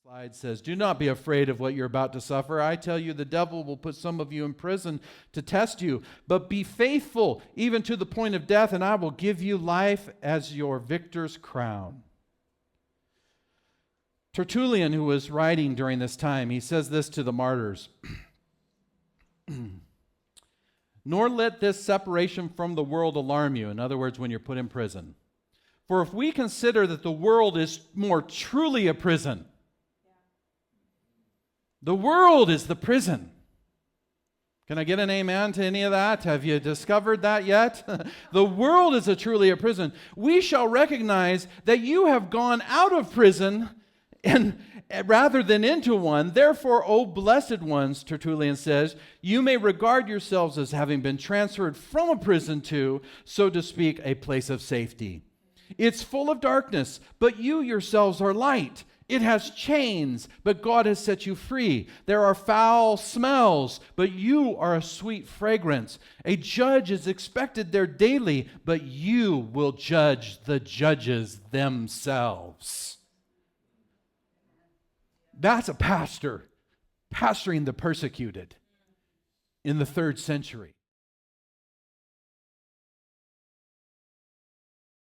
Slide says, "Do not be afraid of what you're about to suffer. I tell you, the devil will put some of you in prison to test you. But be faithful even to the point of death, and I will give you life as your victor's crown." Tertullian, who was writing during this time, he says this to the martyrs. "Nor let this separation from the world alarm you." In other words, when you're put in prison. "For if we consider that the world is more truly a prison," the world is the prison. Can I get an amen to any of that? Have you discovered that yet? The world is truly a prison. "We shall recognize that you have gone out of prison and rather than into one. Therefore, O blessed ones," Tertullian says, "you may regard yourselves as having been transferred from a prison to, so to speak, a place of safety. It's full of darkness, but you yourselves are light. It has chains, but God has set you free. There are foul smells, but you are a sweet fragrance. A judge is expected there daily, but you will judge the judges themselves." That's a pastor pastoring the persecuted in the 3rd century.